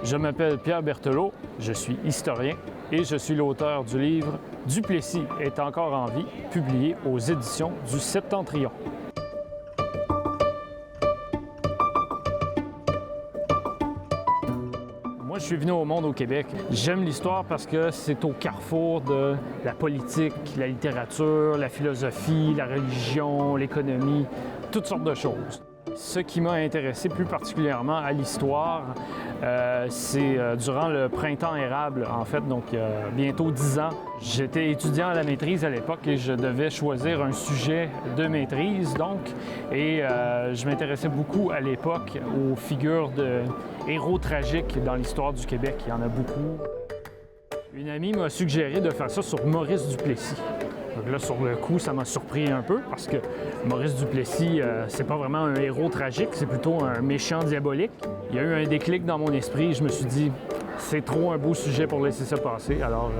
Je m'appelle Pierre Berthelot, je suis historien et je suis l'auteur du livre « Duplessis est encore en vie », publié aux éditions du Septentrion. Moi, je suis venu au monde au Québec. J'aime l'histoire parce que c'est au carrefour de la politique, la littérature, la philosophie, la religion, l'économie, toutes sortes de choses. Ce qui m'a intéressé plus particulièrement à l'histoire, c'est durant le printemps érable, en fait, donc bientôt 10 ans. J'étais étudiant à la maîtrise à l'époque et je devais choisir un sujet de maîtrise, donc, et je m'intéressais beaucoup à l'époque aux figures de héros tragiques dans l'histoire du Québec. Il y en a beaucoup. Une amie m'a suggéré de faire ça sur Maurice Duplessis. Donc là, sur le coup, ça m'a surpris un peu parce que Maurice Duplessis, c'est pas vraiment un héros tragique, c'est plutôt un méchant diabolique. Il y a eu un déclic dans mon esprit. Je me suis dit, c'est trop un beau sujet pour laisser ça passer. Alors,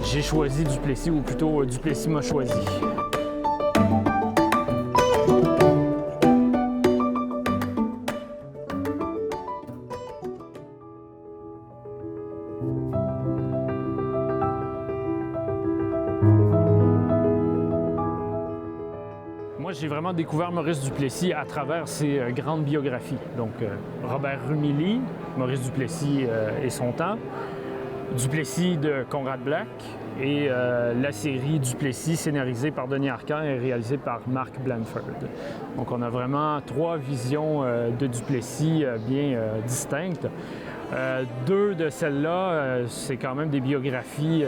j'ai choisi Duplessis, ou plutôt Duplessis m'a choisi. Moi, j'ai vraiment découvert Maurice Duplessis à travers ses grandes biographies. Donc, Robert Rumilly, Maurice Duplessis et son temps, Duplessis de Conrad Black et la série Duplessis scénarisée par Denis Arcand et réalisée par Mark Blandford. Donc, on a vraiment trois visions de Duplessis bien distinctes. Deux de celles-là, c'est quand même des biographies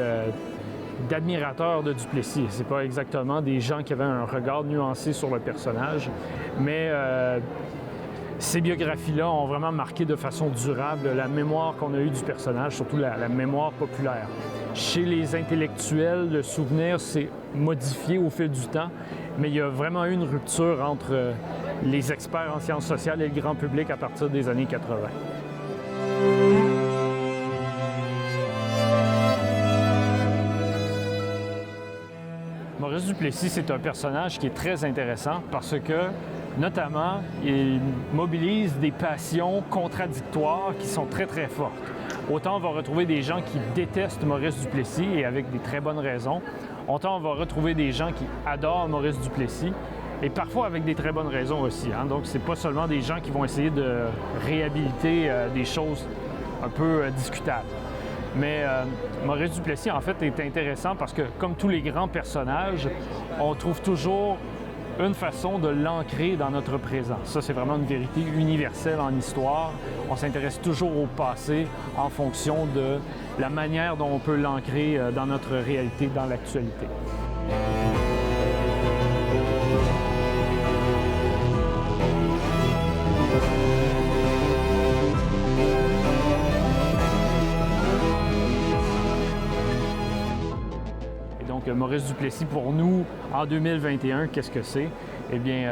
d'admirateurs de Duplessis. C'est pas exactement des gens qui avaient un regard nuancé sur le personnage, mais ces biographies-là ont vraiment marqué de façon durable la mémoire qu'on a eue du personnage, surtout la mémoire populaire. Chez les intellectuels, le souvenir s'est modifié au fil du temps, mais il y a vraiment eu une rupture entre les experts en sciences sociales et le grand public à partir des années 80. Maurice Duplessis, c'est un personnage qui est très intéressant parce que, notamment, il mobilise des passions contradictoires qui sont très, très fortes. Autant on va retrouver des gens qui détestent Maurice Duplessis et avec des très bonnes raisons, autant on va retrouver des gens qui adorent Maurice Duplessis et parfois avec des très bonnes raisons aussi. Hein? Donc, c'est pas seulement des gens qui vont essayer de réhabiliter des choses un peu discutables. Mais Maurice Duplessis, en fait, est intéressant parce que, comme tous les grands personnages, on trouve toujours une façon de l'ancrer dans notre présent. Ça, c'est vraiment une vérité universelle en histoire. On s'intéresse toujours au passé en fonction de la manière dont on peut l'ancrer dans notre réalité, dans l'actualité. Donc, Maurice Duplessis, pour nous, en 2021, qu'est-ce que c'est? Eh bien,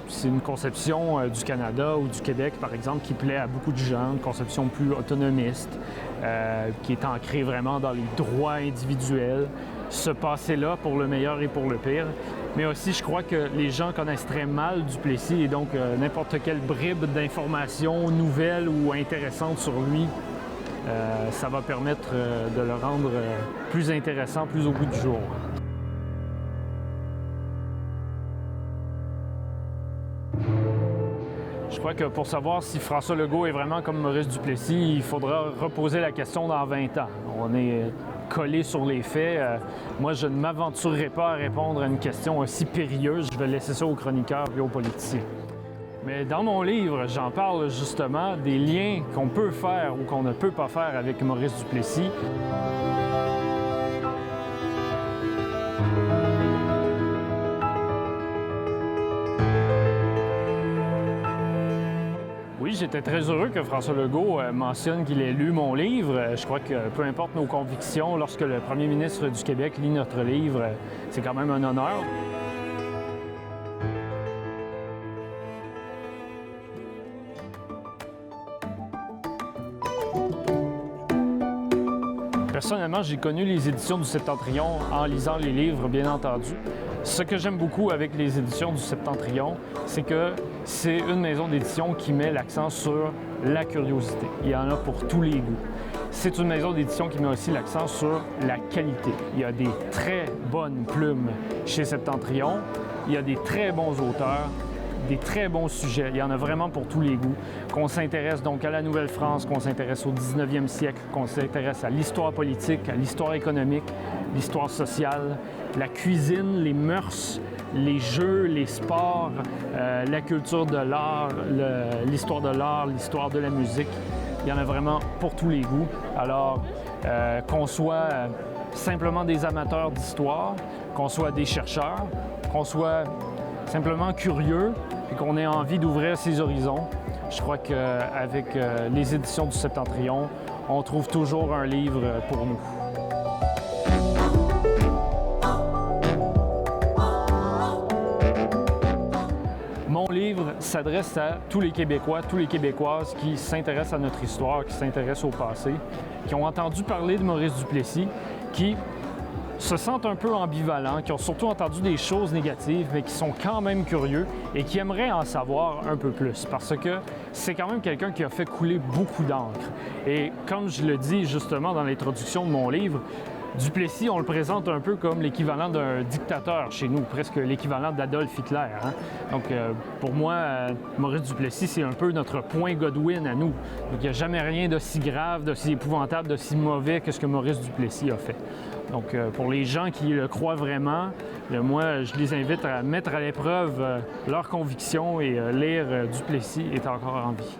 c'est une conception du Canada ou du Québec, par exemple, qui plaît à beaucoup de gens, une conception plus autonomiste, qui est ancrée vraiment dans les droits individuels, ce passé-là pour le meilleur et pour le pire. Mais aussi, je crois que les gens connaissent très mal Duplessis et donc n'importe quelle bribe d'informations nouvelles ou intéressantes sur lui, ça va permettre de le rendre plus intéressant, plus au goût du jour. Je crois que pour savoir si François Legault est vraiment comme Maurice Duplessis, il faudra reposer la question dans 20 ans. On est collé sur les faits. Moi, je ne m'aventurerai pas à répondre à une question aussi périlleuse. Je vais laisser ça aux chroniqueurs et aux politiciens. Mais dans mon livre, j'en parle justement des liens qu'on peut faire ou qu'on ne peut pas faire avec Maurice Duplessis. Oui, j'étais très heureux que François Legault mentionne qu'il ait lu mon livre. Je crois que peu importe nos convictions, lorsque le premier ministre du Québec lit notre livre, c'est quand même un honneur. Personnellement, j'ai connu les éditions du Septentrion en lisant les livres, bien entendu. Ce que j'aime beaucoup avec les éditions du Septentrion, c'est que c'est une maison d'édition qui met l'accent sur la curiosité. Il y en a pour tous les goûts. C'est une maison d'édition qui met aussi l'accent sur la qualité. Il y a des très bonnes plumes chez Septentrion. Il y a des très bons auteurs, des très bons sujets. Il y en a vraiment pour tous les goûts. Qu'on s'intéresse donc à la Nouvelle-France, qu'on s'intéresse au 19e siècle, qu'on s'intéresse à l'histoire politique, à l'histoire économique, l'histoire sociale, la cuisine, les mœurs, les jeux, les sports, la culture de l'art, l'histoire de l'art, l'histoire de la musique. Il y en a vraiment pour tous les goûts. Alors, qu'on soit simplement des amateurs d'histoire, qu'on soit des chercheurs, qu'on soit simplement curieux et qu'on ait envie d'ouvrir ses horizons, je crois qu'avec les éditions du Septentrion, on trouve toujours un livre pour nous. Mon livre s'adresse à tous les Québécois, toutes les Québécoises qui s'intéressent à notre histoire, qui s'intéressent au passé, qui ont entendu parler de Maurice Duplessis, qui se sentent un peu ambivalents, qui ont surtout entendu des choses négatives, mais qui sont quand même curieux et qui aimeraient en savoir un peu plus, parce que c'est quand même quelqu'un qui a fait couler beaucoup d'encre. Et comme je le dis justement dans l'introduction de mon livre, Duplessis, on le présente un peu comme l'équivalent d'un dictateur chez nous, presque l'équivalent d'Adolf Hitler. Hein? Donc, pour moi, Maurice Duplessis, c'est un peu notre point Godwin à nous. Donc, il n'y a jamais rien d'aussi grave, d'aussi épouvantable, d'aussi mauvais que ce que Maurice Duplessis a fait. Donc, pour les gens qui le croient vraiment, moi, je les invite à mettre à l'épreuve leurs convictions et lire Duplessis est encore en vie.